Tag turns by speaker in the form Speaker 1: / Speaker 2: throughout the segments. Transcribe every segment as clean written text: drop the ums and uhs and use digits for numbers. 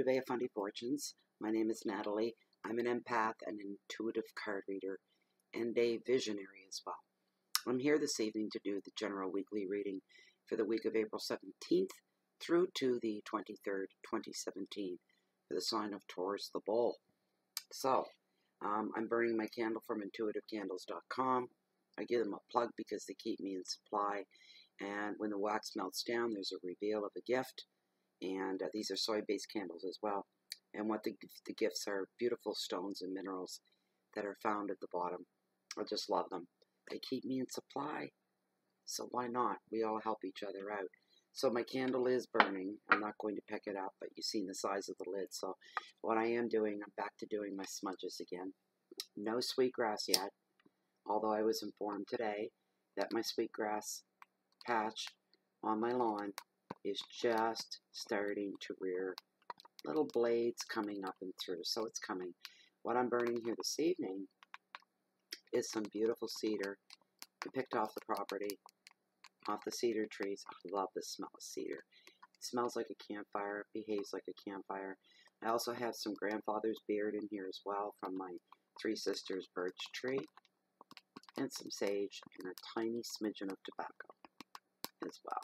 Speaker 1: Bay of Fundy Fortunes. My name is Natalie. I'm an empath, an intuitive card reader, and a visionary as well. I'm here this evening to do the general weekly reading for the week of April 17th through to the 23rd, 2017, for the sign of Taurus the Bull. So, I'm burning my candle from intuitivecandles.com. I give them a plug because they keep me in supply. And when the wax melts down, there's a reveal of a gift. And these are soy-based candles as well. And what the gifts are beautiful stones and minerals that are found at the bottom. I just love them. They keep me in supply. So why not? We all help each other out. So my candle is burning. I'm not going to pick it up, but you've seen the size of the lid. So what I am doing, I'm back to doing my smudges again. No sweetgrass yet. Although I was informed today that my sweetgrass patch on my lawn is just starting to rear little blades coming up and through, so it's coming. What I'm burning here this evening is some beautiful cedar. I picked off the property, off the cedar trees. I love the smell of cedar. It smells like a campfire, behaves like a campfire. I also have some grandfather's beard in here as well from my three sisters birch tree, and some sage, and a tiny smidgen of tobacco as well.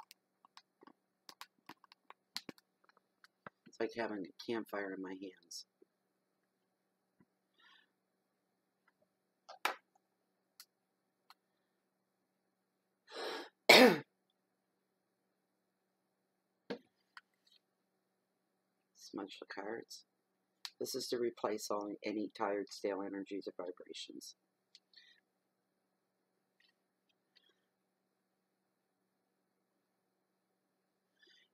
Speaker 1: It's like having a campfire in my hands. Smudge the cards. This is to replace any tired, stale energies or vibrations.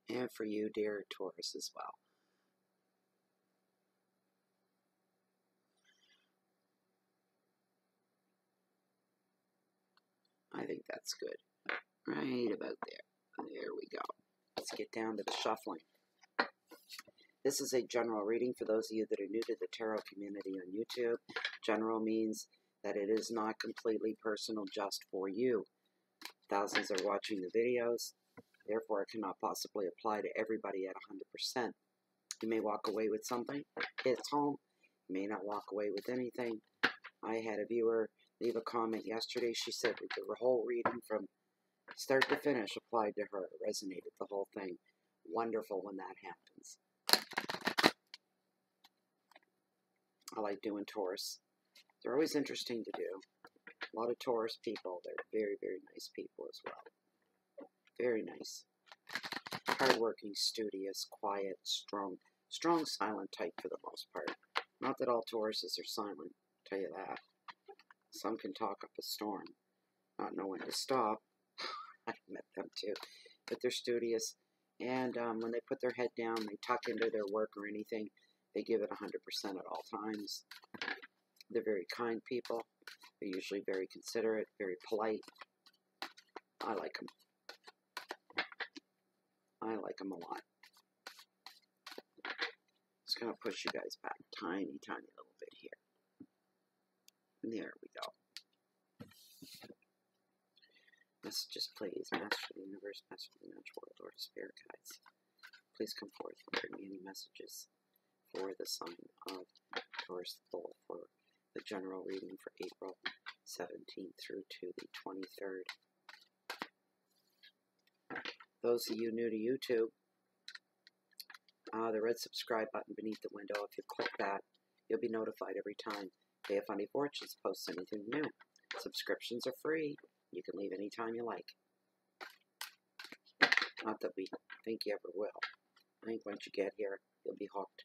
Speaker 1: And for you, dear Taurus, as well. I think that's good. Right about there. There we go. Let's get down to the shuffling. This is a general reading for those of you that are new to the tarot community on YouTube. General means that it is not completely personal just for you. Thousands are watching the videos. Therefore, it cannot possibly apply to everybody at 100%. You may walk away with something, hits home. You may not walk away with anything. I had a viewer leave a comment yesterday. She said that the whole reading from start to finish applied to her. It resonated, the whole thing. Wonderful when that happens. I like doing Taurus. They're always interesting to do. A lot of Taurus people. They're very, very nice people as well. Very nice. Hardworking, studious, quiet, strong, silent type for the most part. Not that all Tauruses are silent, I'll tell you that. Some can talk up a storm, not know when to stop. I've met them too. But they're studious, and when they put their head down, they tuck into their work or anything. They give it 100% at all times. They're very kind people. They're usually very considerate, very polite. I like them. I like them a lot. Just going to push you guys back tiny, tiny little bit here. There we go. Messages, please. Master of the universe, master of the natural world, Lord of spirit guides. Please come forth and bring me any messages for the sign of Taurus the Bull for the general reading for April 17th through to the 23rd. Those of you new to YouTube, the red subscribe button beneath the window, if you click that, you'll be notified every time Bay of Fundy Fortunes posts anything new. Subscriptions are free. You can leave anytime you like. Not that we think you ever will. I think once you get here, you'll be hooked.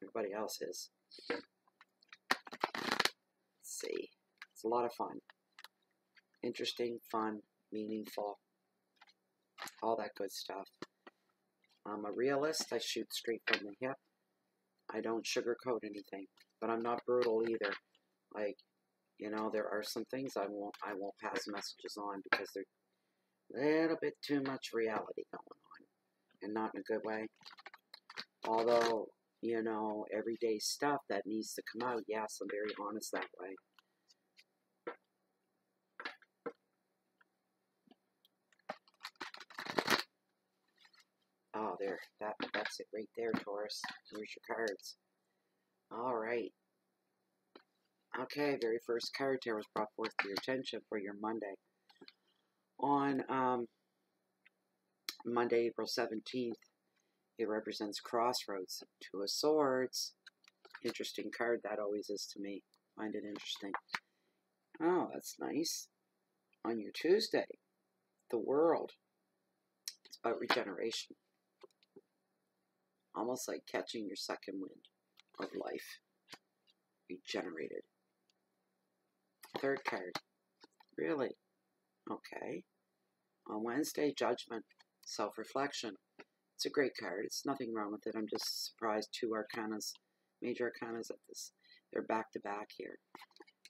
Speaker 1: Everybody else is. Let's see. It's a lot of fun. Interesting, fun, meaningful. All that good stuff. I'm a realist. I shoot straight from the hip. I don't sugarcoat anything. But I'm not brutal either. Like, you know, there are some things I won't pass messages on because there's a little bit too much reality going on. And not in a good way. Although, you know, everyday stuff that needs to come out, yes, I'm very honest that way. Oh, there. That's it right there, Taurus. Here's your cards. All right. Okay, very first card here was brought forth to your attention for your Monday. On Monday, April 17th, it represents Crossroads. Two of Swords. Interesting card that always is to me. Find it interesting. Oh, that's nice. On your Tuesday, the World. It's about regeneration. Almost like catching your second wind of life. Regenerated. Third card. Really? Okay. On Wednesday, Judgment. Self-reflection. It's a great card. It's nothing wrong with it. I'm just surprised two arcanas, major arcanas at this. They're back to back here.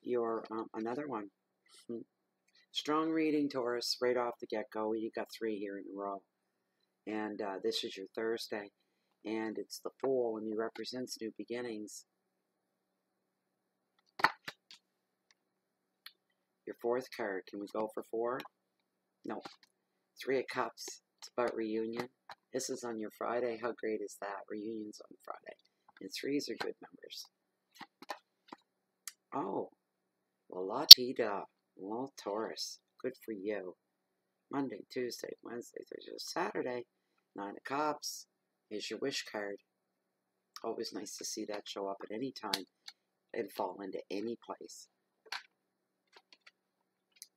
Speaker 1: Your another one. Strong reading, Taurus, right off the get-go. You got 3 here in a row. And this is your Thursday. And it's the Fool, and he represents new beginnings. Your fourth card. Can we go for 4? No. 3 of Cups. It's about reunion. This is on your Friday. How great is that? Reunion's on Friday. And 3s are good numbers. Oh. Well, la-ti-da. Well, Taurus. Good for you. Monday, Tuesday, Wednesday, Thursday, Saturday. 9 of Cups. Here's your wish card. Always nice to see that show up at any time and fall into any place.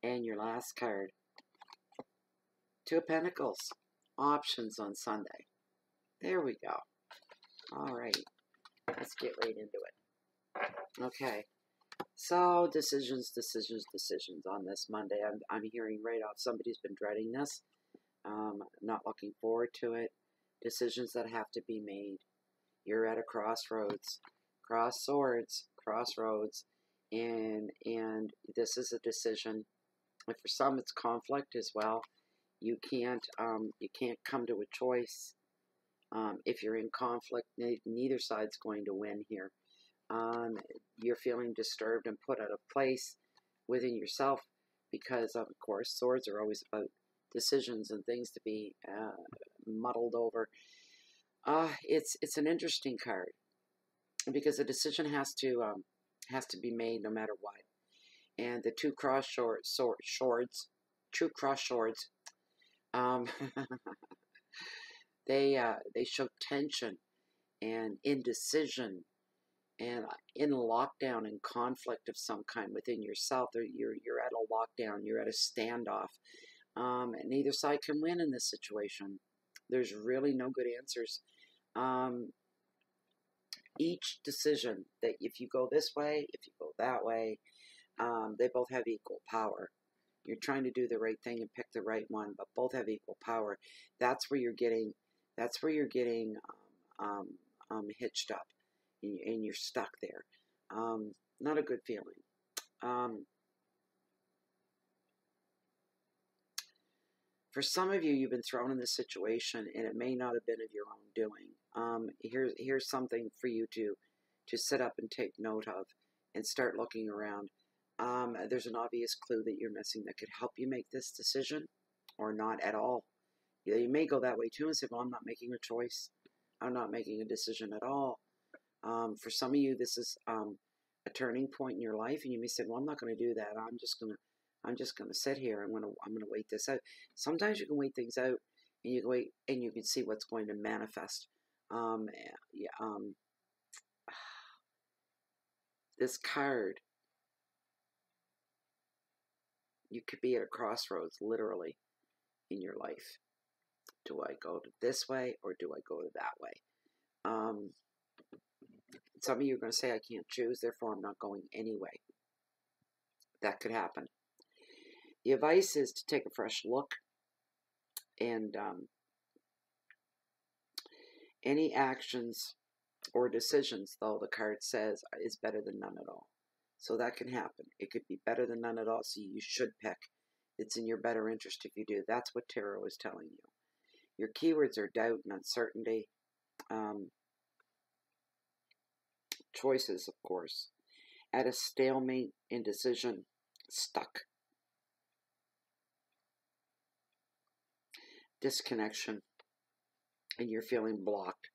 Speaker 1: And your last card. 2 of Pentacles. Options on Sunday. There we go. All right. Let's get right into it. Okay. So, decisions on this Monday. I'm hearing right off somebody's been dreading this. Not looking forward to it. Decisions that have to be made. You're at a crossroads. Crossroads. And this is a decision. And for some, it's conflict as well. You can't come to a choice. If you're in conflict, neither side's going to win here. You're feeling disturbed and put out of place within yourself because, of course, swords are always about decisions and things to be muddled over. It's an interesting card because a decision has to be made no matter what. And the true cross swords, they show tension and indecision and in lockdown and conflict of some kind within yourself. You're at a lockdown. You're at a standoff. And neither side can win in this situation. There's really no good answers. Each decision that if you go this way, if you go that way, they both have equal power. You're trying to do the right thing and pick the right one, but both have equal power. That's where you're getting hitched up, and you're stuck there. Not a good feeling. For some of you, you've been thrown in this situation, and it may not have been of your own doing. Here's something for you to sit up and take note of, and start looking around. There's an obvious clue that you're missing that could help you make this decision, or not at all. You may go that way too and say, well, I'm not making a choice. I'm not making a decision at all. For some of you, this is a turning point in your life, and you may say, well, I'm not going to do that. I'm just gonna sit here. I'm gonna wait this out. Sometimes you can wait things out, and you can wait, and you can see what's going to manifest. This card, you could be at a crossroads, literally, in your life. Do I go this way or do I go that way? Some of you are going to say, I can't choose, therefore I'm not going anyway. That could happen. The advice is to take a fresh look, and any actions or decisions, though the card says, is better than none at all. So that can happen. It could be better than none at all, so you should pick. It's in your better interest if you do. That's what tarot is telling you. Your keywords are doubt and uncertainty. Choices, of course. At a stalemate, indecision, stuck. Disconnection. and you're feeling blocked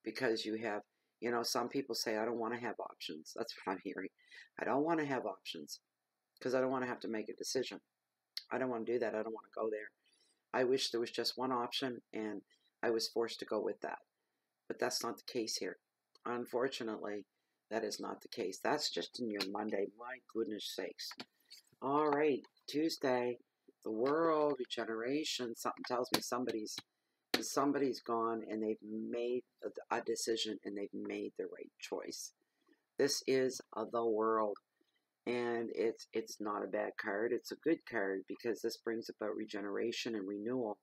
Speaker 1: because you have, some people say, I don't want to have options. That's what I'm hearing. I don't want to have options because I don't want to have to make a decision. I don't want to do that. I don't want to go there. I wish there was just one option and I was forced to go with that. But that's not the case here. Unfortunately, that is not the case. That's just in your Monday. My goodness sakes. All right, Tuesday, the world, regeneration. Something tells me somebody's gone and they've made a decision and they've made the right choice. This is the world, and it's not a bad card. It's a good card because this brings about regeneration and renewal.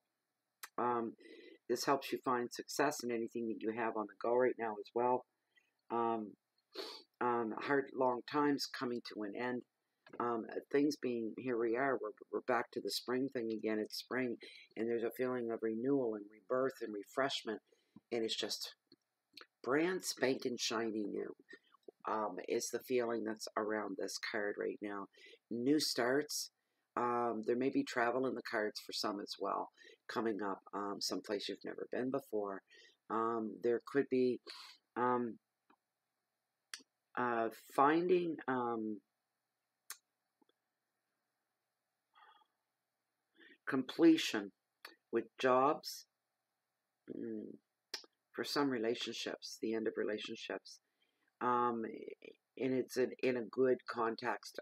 Speaker 1: This helps you find success in anything that you have on the go right now as well. Hard, long times coming to an end. Things being, here we are, we're back to the spring thing again. It's spring, and there's a feeling of renewal and rebirth and refreshment, and it's just brand spanking shiny new. Is the feeling that's around this card right now. New starts. There may be travel in the cards for some as well, coming up, someplace you've never been before. There could be finding completion with jobs, for some relationships, the end of relationships. And it's in a good context.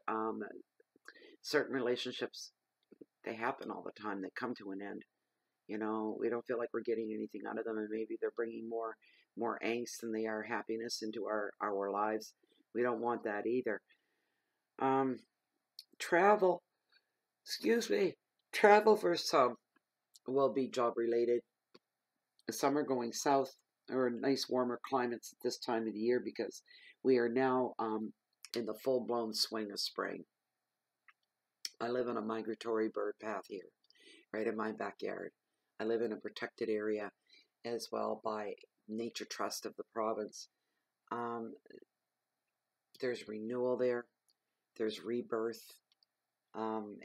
Speaker 1: Certain relationships, they happen all the time. They come to an end. We don't feel like we're getting anything out of them, and maybe they're bringing more angst than they are happiness into our lives. We don't want that either. Travel, travel for some will be job related. Some are going south or nice warmer climates at this time of the year because we are now in the full-blown swing of spring. I live on a migratory bird path here, right in my backyard. I live in a protected area as well by Nature Trust of the province. There's renewal there. There's rebirth.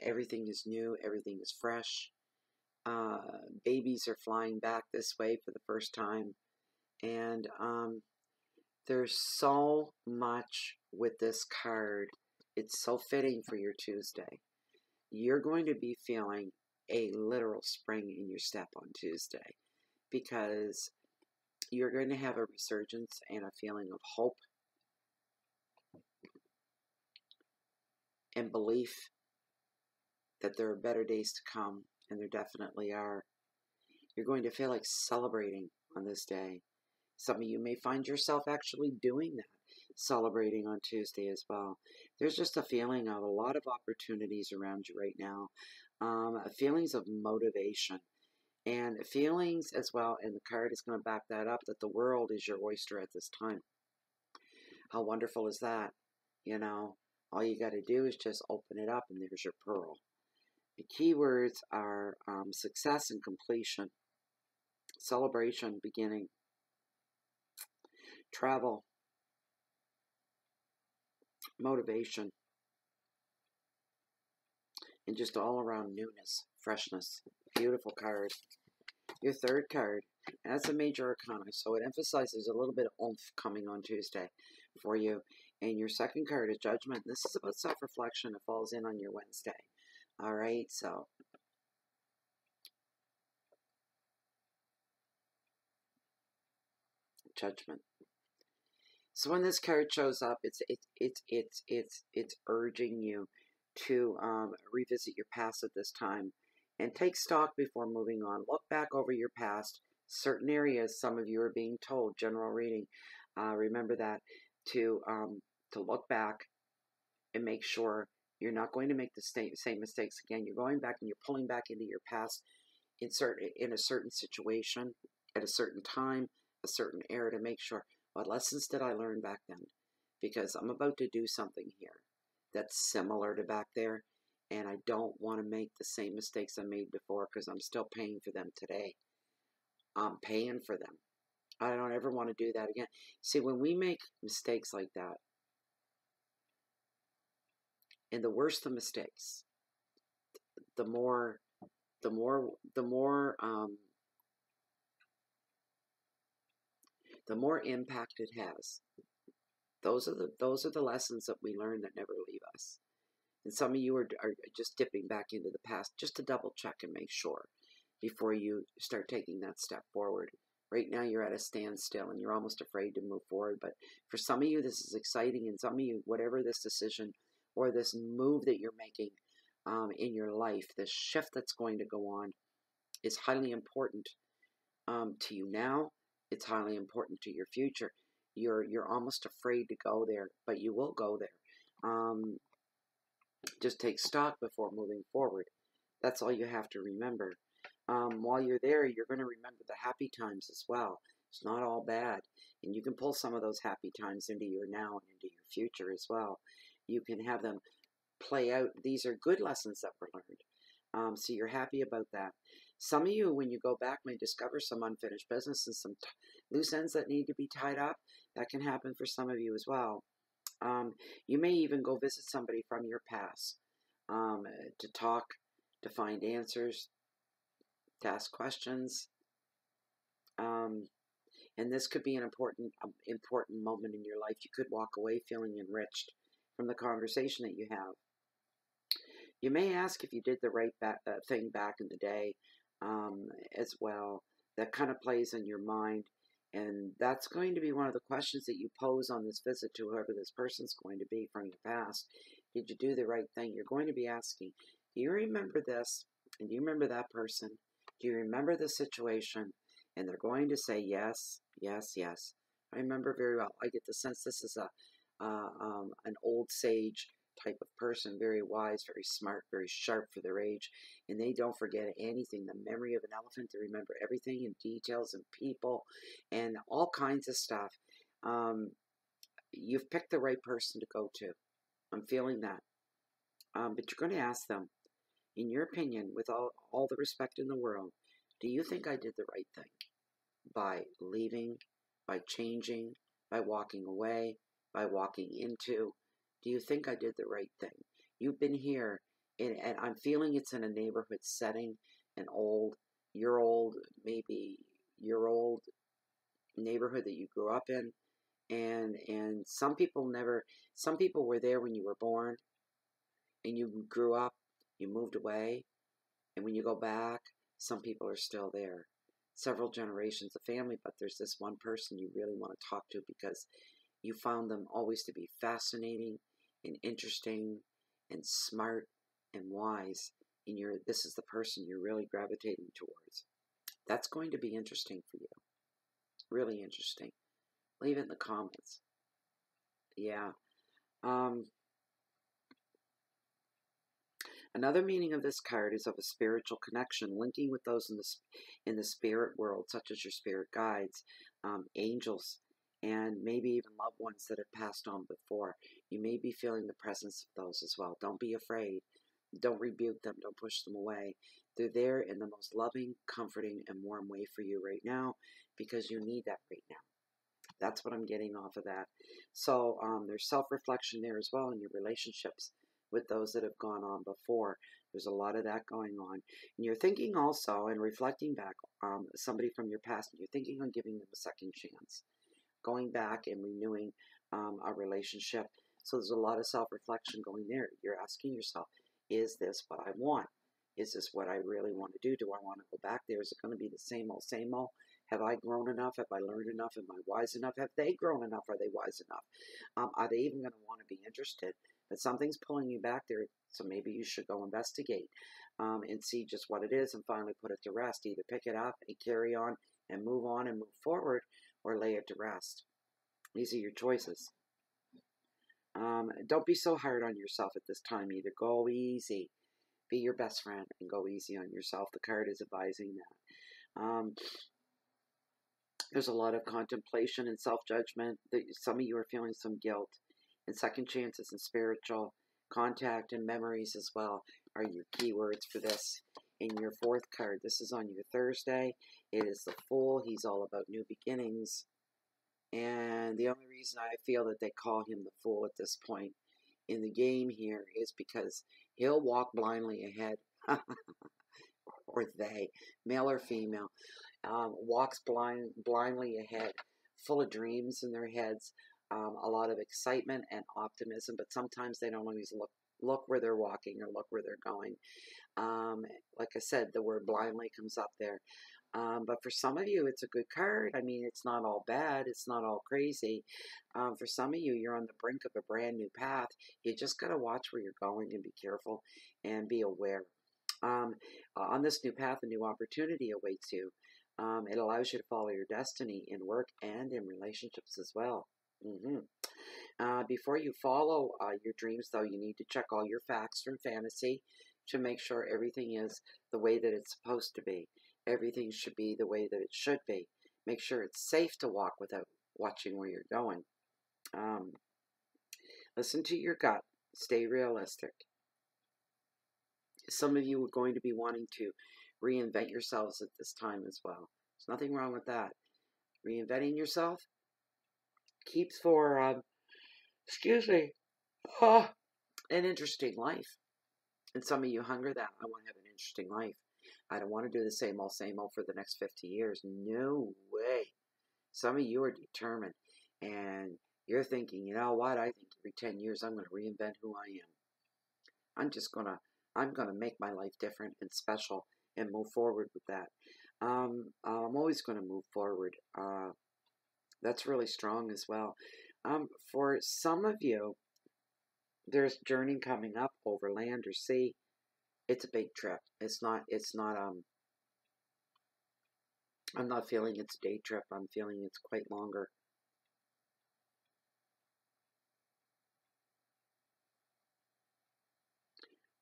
Speaker 1: Everything is new. Everything is fresh. Babies are flying back this way for the first time. And there's so much with this card. It's so fitting for your Tuesday. You're going to be feeling a literal spring in your step on Tuesday because you're going to have a resurgence and a feeling of hope and belief that there are better days to come, and there definitely are. You're going to feel like celebrating on this day. Some of you may find yourself actually doing that, celebrating on Tuesday as well. There's just a feeling of a lot of opportunities around you right now, feelings of motivation, and feelings as well, and the card is going to back that up, that the world is your oyster at this time. How wonderful is that? All you got to do is just open it up, and there's your pearl. The keywords are success and completion, celebration, beginning, travel, motivation, and just all around newness, freshness. Beautiful card. Your third card, that's a major arcana, so it emphasizes a little bit of oomph coming on Tuesday for you. And your second card is judgment. This is about self-reflection. It falls in on your Wednesday. All right, so judgment. So when this card shows up, it's urging you to revisit your past at this time and take stock before moving on. Look back over your past. Certain areas, some of you are being told, general reading. Remember that to look back and make sure you're not going to make the same mistakes again. You're going back and you're pulling back into your past in a certain situation, at a certain time, a certain era, to make sure, what lessons did I learn back then? Because I'm about to do something here that's similar to back there, and I don't want to make the same mistakes I made before because I'm still paying for them today. I'm paying for them. I don't ever want to do that again. See, when we make mistakes like that, and the worse the mistakes, the more the more impact it has. Those are the lessons that we learn that never leave us. And some of you are just dipping back into the past just to double check and make sure before you start taking that step forward. Right now you're at a standstill and you're almost afraid to move forward. But for some of you, this is exciting. And some of you, whatever this decision or this move that you're making in your life, this shift that's going to go on is highly important to you now. It's highly important to your future. You're almost afraid to go there, but you will go there. Just take stock before moving forward. That's all you have to remember. While you're there, you're going to remember the happy times as well. It's not all bad. And you can pull some of those happy times into your now and into your future as well. You can have them play out. These are good lessons that were learned. So you're happy about that. Some of you, when you go back, may discover some unfinished business and some loose ends that need to be tied up. That can happen for some of you as well. You may even go visit somebody from your past to talk, to find answers, to ask questions. And this could be an important moment in your life. You could walk away feeling enriched from the conversation that you have. You may ask if you did the right thing back in the day as well. That kind of plays in your mind. And that's going to be one of the questions that you pose on this visit to whoever this person's going to be from your past. Did you do the right thing? You're going to be asking, do you remember this? And do you remember that person? Do you remember the situation? And they're going to say, yes, yes, yes. I remember very well. I get the sense this is an old sage type of person, very wise, very smart, very sharp for their age, and they don't forget anything. The memory of an elephant, they remember everything in details and people and all kinds of stuff. You've picked the right person to go to. I'm feeling that. But you're going to ask them, in your opinion, with all the respect in the world, do you think I did the right thing by leaving, by changing, by walking away, by walking into? Do you think I did the right thing? You've been here, and I'm feeling it's in a neighborhood setting, your old neighborhood that you grew up in, and some people were there when you were born, and you grew up, you moved away, and when you go back, some people are still there. Several generations of family, but there's this one person you really want to talk to because you found them always to be fascinating and interesting and smart and wise. And this is the person you're really gravitating towards. That's going to be interesting for you. Really interesting. Leave it in the comments. Yeah. Another meaning of this card is of a spiritual connection, linking with those in the spirit world, such as your spirit guides, angels, and maybe even loved ones that have passed on before. You may be feeling the presence of those as well. Don't be afraid. Don't rebuke them. Don't push them away. They're there in the most loving, comforting, and warm way for you right now because you need that right now. That's what I'm getting off of that. So there's self-reflection there as well in your relationships with those that have gone on before. There's a lot of that going on. And you're thinking also and reflecting back somebody from your past, and you're thinking on giving them a second chance. Going back and renewing a relationship. So there's a lot of self-reflection going there. You're asking yourself, is this what I want? Is this what I really want to do? Do I want to go back there? Is it going to be the same old, same old? Have I grown enough? Have I learned enough? Am I wise enough? Have they grown enough? Are they wise enough? Are they even going to want to be interested? But something's pulling you back there, so maybe you should go investigate and see just what it is and finally put it to rest. Either pick it up and carry on and move forward, or lay it to rest. These are your choices. Don't be so hard on yourself at this time either. Go easy. Be your best friend and go easy on yourself. The card is advising that. There's a lot of contemplation and self-judgment. Some of you are feeling some guilt. And second chances and spiritual contact and memories as well are your keywords for this. In your fourth card, this is on your Thursday. It is the Fool. He's all about new beginnings. And the only reason I feel that they call him the Fool at this point in the game here is because he'll walk blindly ahead. Or they, male or female, walks blindly ahead full of dreams in their heads, a lot of excitement and optimism, but sometimes they don't always look where they're walking or look where they're going. Like I said, the word blindly comes up there. But for some of you, it's a good card. I mean, it's not all bad. It's not all crazy. For some of you, you're on the brink of a brand new path. You just got to watch where you're going and be careful and be aware. On this new path, a new opportunity awaits you. It allows you to follow your destiny in work and in relationships as well. Before you follow your dreams, though, you need to check all your facts from fantasy to make sure everything is the way that it's supposed to be. Everything should be the way that it should be. Make sure it's safe to walk without watching where you're going. Listen to your gut. Stay realistic. Some of you are going to be wanting to reinvent yourselves at this time as well. There's nothing wrong with that. Reinventing yourself keeps for, an interesting life. And some of you hunger that. I want to have an interesting life. I don't want to do the same old for the next 50 years. No way. Some of you are determined. And you're thinking, you know what? I think every 10 years I'm going to reinvent who I am. I'm going to make my life different and special and move forward with that. I'm always going to move forward. That's really strong as well. For some of you, there's journey coming up over land or sea. It's a big trip. I'm not feeling it's a day trip. I'm feeling it's quite longer.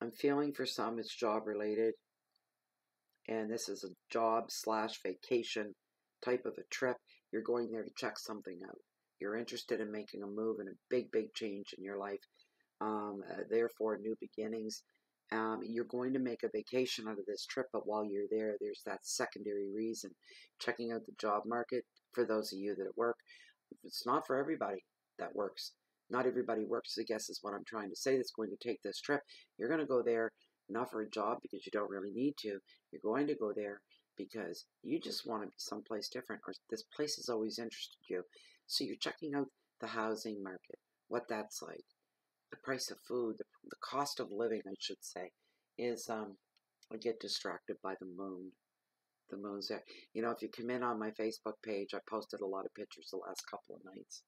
Speaker 1: I'm feeling for some it's job related. And this is a job/vacation type of a trip. You're going there to check something out. You're interested in making a move and a big, big change in your life. Therefore, new beginnings. You're going to make a vacation out of this trip, but while you're there, there's that secondary reason. Checking out the job market for those of you that work. It's not for everybody that works. Not everybody works, I guess is what I'm trying to say, that's going to take this trip. You're going to go there not for a job because you don't really need to. You're going to go there because you just want to be someplace different, or this place has always interested you. So you're checking out the housing market, what that's like. The price of food, the cost of living, I should say, is, I get distracted by the moon. The moon's there. You know, if you come in on my Facebook page, I posted a lot of pictures the last couple of nights.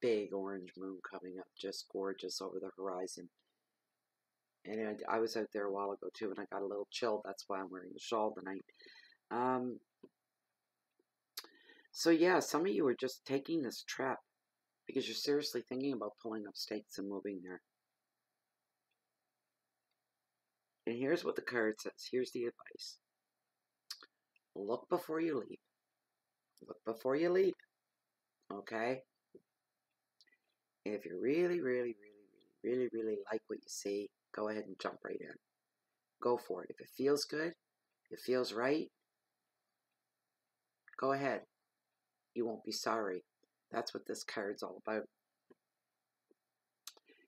Speaker 1: Big orange moon coming up, just gorgeous over the horizon. And I was out there a while ago too, and I got a little chilled. That's why I'm wearing a shawl tonight. So yeah, some of you are just taking this trip because you're seriously thinking about pulling up stakes and moving there. And here's what the card says. Here's the advice. Look before you leap. Look before you leap. Okay? And if you really, really, really, really, really, really like what you see, go ahead and jump right in. Go for it. If it feels good, it feels right, go ahead. You won't be sorry. That's what this card's all about.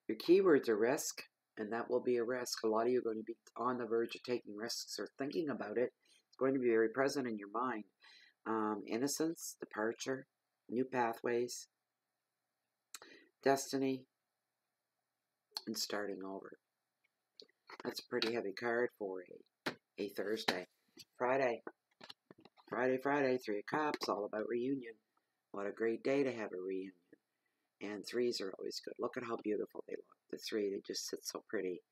Speaker 1: Your keywords are risk, and that will be a risk. A lot of you are going to be on the verge of taking risks or thinking about it. It's going to be very present in your mind. Innocence, departure, new pathways, destiny, and starting over. That's a pretty heavy card for a Thursday. Friday, 3 of Cups, all about reunion. What a great day to have a reunion. And threes are always good. Look at how beautiful they look. The three, they just sit so pretty.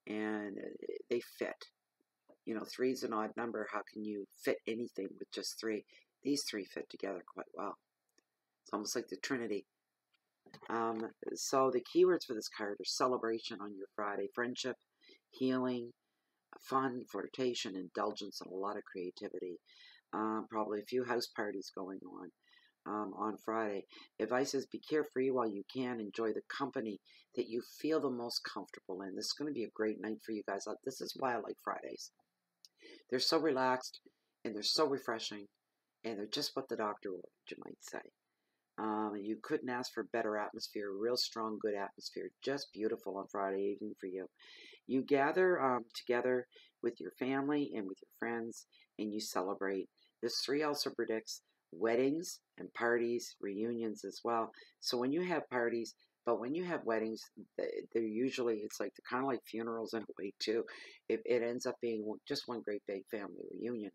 Speaker 1: And they fit. You know, three's an odd number. How can you fit anything with just three? These three fit together quite well. It's almost like the Trinity. So the keywords for this card are celebration on your Friday, friendship, healing, fun, flirtation, indulgence, and a lot of creativity. Probably a few house parties going on Friday. Advice is be carefree while you can. Enjoy the company that you feel the most comfortable in. This is going to be a great night for you guys. This is why I like Fridays. They're so relaxed, and they're so refreshing, and they're just what the doctor ordered, you might say. You couldn't ask for better atmosphere, real strong, good atmosphere, just beautiful on Friday evening for you. You gather together with your family and with your friends, and you celebrate. This 3 also predicts weddings and parties, reunions as well. So when you have parties, but when you have weddings, they're usually, it's like they're kind of like funerals in a way too. It ends up being just one great big family reunion.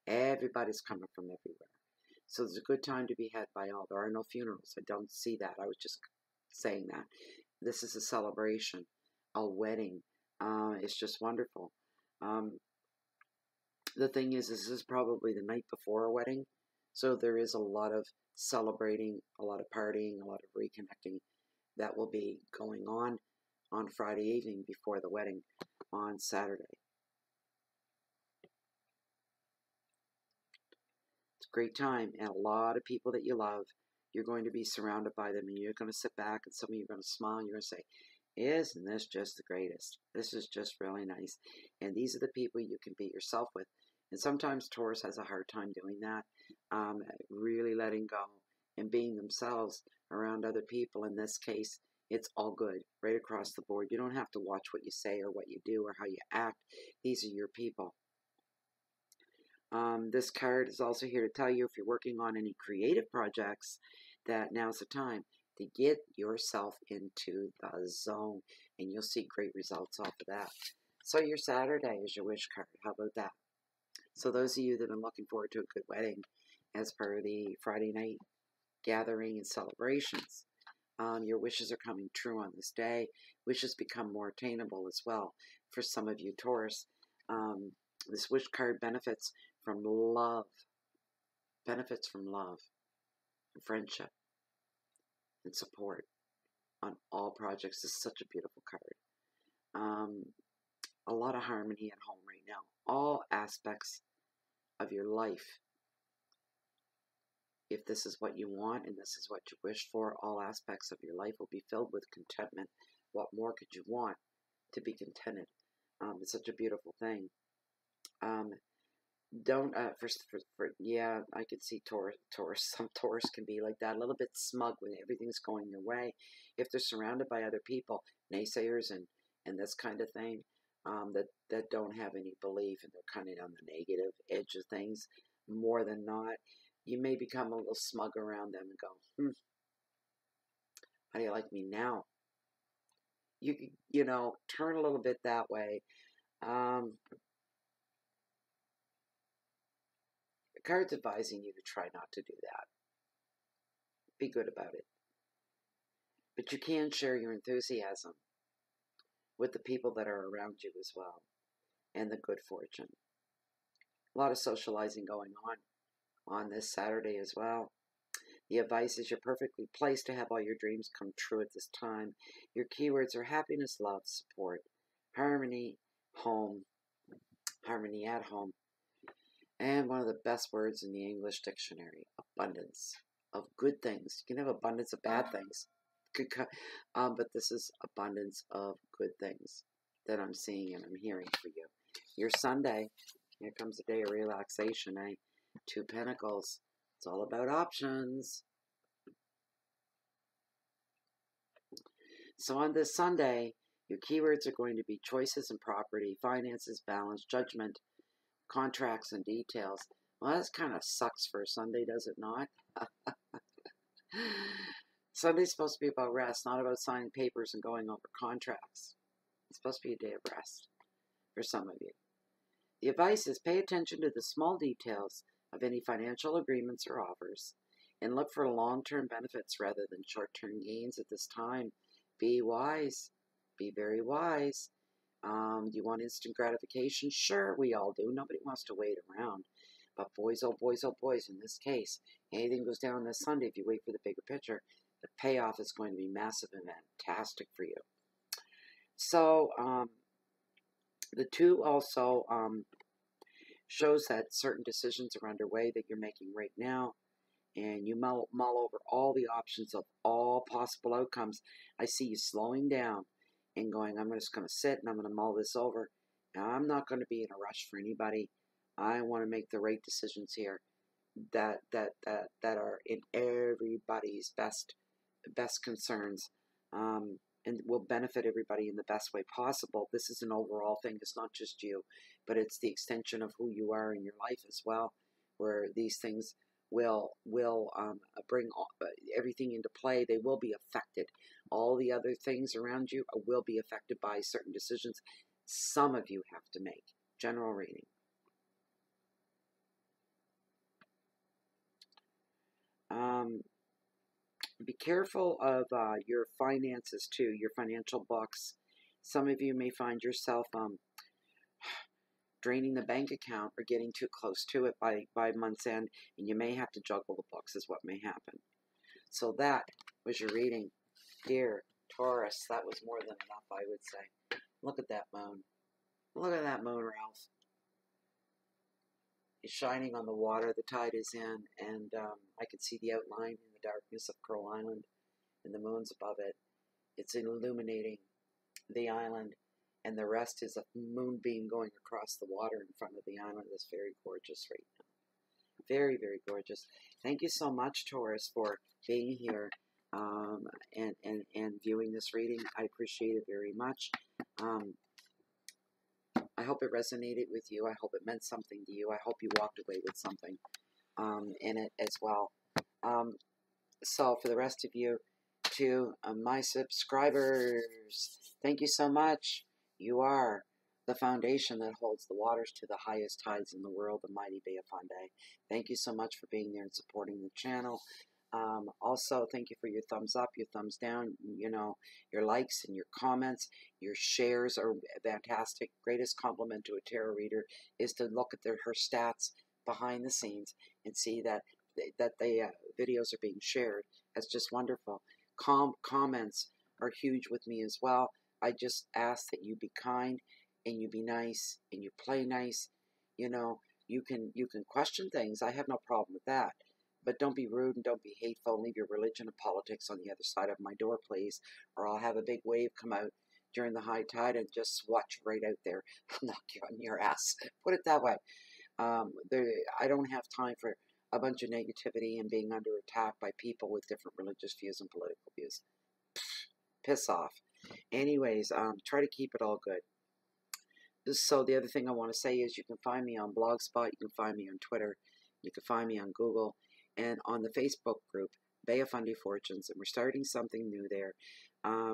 Speaker 1: Everybody's coming from everywhere. So it's a good time to be had by all. There are no funerals. I don't see that. I was just saying that. This is a celebration, a wedding. It's just wonderful. Um, the thing is, this is probably the night before a wedding. So there is a lot of celebrating, a lot of partying, a lot of reconnecting that will be going on Friday evening before the wedding on Saturday. It's a great time, and a lot of people that you love, you're going to be surrounded by them, and you're going to sit back, and some of you are going to smile, and you're going to say, isn't this just the greatest? This is just really nice. And these are the people you can be yourself with. And sometimes Taurus has a hard time doing that, really letting go and being themselves around other people. In this case, it's all good, right across the board. You don't have to watch what you say or what you do or how you act. These are your people. This card is also here to tell you if you're working on any creative projects that now's the time to get yourself into the zone, and you'll see great results off of that. So your Saturday is your wish card. How about that? So those of you that have been looking forward to a good wedding as part of the Friday night gathering and celebrations, your wishes are coming true on this day. Wishes become more attainable as well. For some of you Taurus, this wish card benefits from love, and friendship, and support on all projects. This is such a beautiful card. A lot of harmony at home right now. All aspects of your life, if this is what you want and this is what you wish for, all aspects of your life will be filled with contentment. What more could you want to be contented? It's such a beautiful thing. Don't yeah, I could see Taurus. Some Taurus can be like that, a little bit smug when everything's going their way. If they're surrounded by other people, naysayers and this kind of thing, that don't have any belief and they're kind of on the negative edge of things, more than not, you may become a little smug around them and go, how do you like me now? You know, turn a little bit that way. The card's advising you to try not to do that. Be good about it. But you can share your enthusiasm with the people that are around you as well, and the good fortune. A lot of socializing going on this Saturday as well. The advice is you're perfectly placed to have all your dreams come true at this time. Your keywords are happiness, love, support, harmony, home, harmony at home, and one of the best words in the English dictionary, abundance of good things. You can have abundance of bad things, but this is abundance of good things that I'm seeing and I'm hearing for you. Your Sunday, here comes a day of relaxation, eh? 2 Pentacles. It's all about options. So on this Sunday, your keywords are going to be choices and property, finances, balance, judgment, contracts, and details. Well, that kind of sucks for a Sunday, does it not? Sunday's supposed to be about rest, not about signing papers and going over contracts. It's supposed to be a day of rest for some of you. The advice is pay attention to the small details of any financial agreements or offers and look for long-term benefits rather than short-term gains at this time. Be wise. Be very wise. You want instant gratification? Sure, we all do. Nobody wants to wait around. But boys, oh boys, in this case, anything goes down this Sunday if you wait for the bigger picture. The payoff is going to be massive and fantastic for you. So, the 2 also shows that certain decisions are underway that you're making right now, and you mull over all the options of all possible outcomes. I see you slowing down and going, I'm just going to sit and I'm going to mull this over. Now, I'm not going to be in a rush for anybody. I want to make the right decisions here that are in everybody's best concerns, and will benefit everybody in the best way possible. This is an overall thing. It's not just you, but it's the extension of who you are in your life as well, where these things will bring everything into play. They will be affected. All the other things around you will be affected by certain decisions some of you have to make. General reading. Be careful of your finances too, your financial books. Some of you may find yourself draining the bank account or getting too close to it by month's end, and you may have to juggle the books is what may happen. So that was your reading, dear Taurus. That was more than enough, I would say. Look at that moon. Look at that moon, Ralph. It's shining on the water. The tide is in, and I could see the outline in the darkness of Pearl Island, and the moon's above it. It's illuminating the island, and the rest is a moonbeam going across the water in front of the island. It's very gorgeous right now. Very, very gorgeous. Thank you so much, Taurus, for being here and viewing this reading. I appreciate it very much. I hope it resonated with you. I hope it meant something to you. I hope you walked away with something in it as well. So for the rest of you, to my subscribers, thank you so much. You are the foundation that holds the waters to the highest tides in the world, the mighty Bay of Fundy. Thank you so much for being there and supporting the channel. Also, thank you for your thumbs up, your thumbs down, you know, your likes and your comments. Your shares are fantastic. Greatest compliment to a tarot reader is to look at her stats behind the scenes and see that the videos are being shared. That's just wonderful. Comments are huge with me as well. I just ask that you be kind and you be nice and you play nice. You know, you can question things. I have no problem with that. But don't be rude and don't be hateful. Leave your religion and politics on the other side of my door, please. Or I'll have a big wave come out during the high tide and just watch right out there. I'll knock you on your ass. Put it that way. I don't have time for a bunch of negativity and being under attack by people with different religious views and political views. Piss off. Anyways, try to keep it all good. So the other thing I want to say is you can find me on Blogspot, you can find me on Twitter, you can find me on Google, and on the Facebook group, Bay of Fundy Fortunes, and we're starting something new there.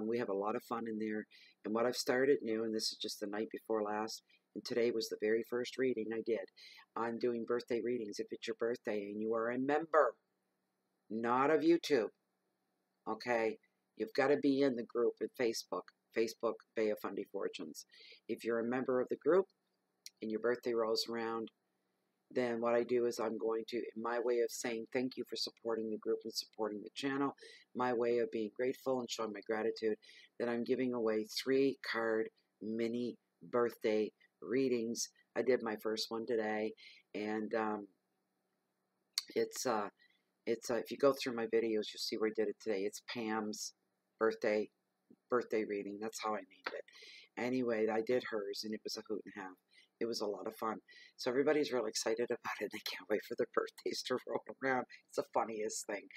Speaker 1: We have a lot of fun in there, and what I've started new, and this is just the night before last, and today was the very first reading I did. I'm doing birthday readings. If it's your birthday and you are a member, not of YouTube, okay, you've got to be in the group at Facebook Bay of Fundy Fortunes. If you're a member of the group and your birthday rolls around, then what I do is I'm going to, my way of saying thank you for supporting the group and supporting the channel, my way of being grateful and showing my gratitude, that I'm giving away 3-card mini birthday readings. I did my first one today, and it's if you go through my videos, you'll see where I did it today. It's Pam's birthday reading. That's how I named it. Anyway, I did hers, and it was a hoot and a half. It was a lot of fun. So everybody's real excited about it. They can't wait for their birthdays to roll around. It's the funniest thing.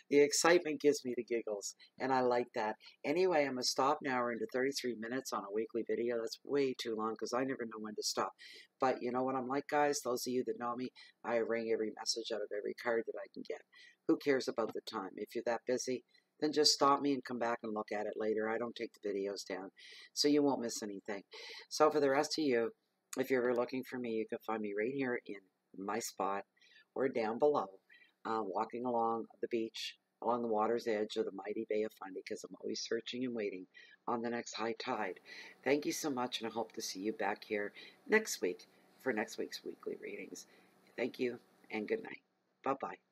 Speaker 1: The excitement gives me the giggles, and I like that. Anyway, I'm going to stop now. We're into 33 minutes on a weekly video. That's way too long because I never know when to stop. But you know what I'm like, guys? Those of you that know me, I ring every message out of every card that I can get. Who cares about the time? If you're that busy, then just stop me and come back and look at it later. I don't take the videos down, so you won't miss anything. So for the rest of you, if you're ever looking for me, you can find me right here in my spot or down below, walking along the beach, along the water's edge of the mighty Bay of Fundy, because I'm always searching and waiting on the next high tide. Thank you so much, and I hope to see you back here next week for next week's weekly readings. Thank you, and good night. Bye-bye.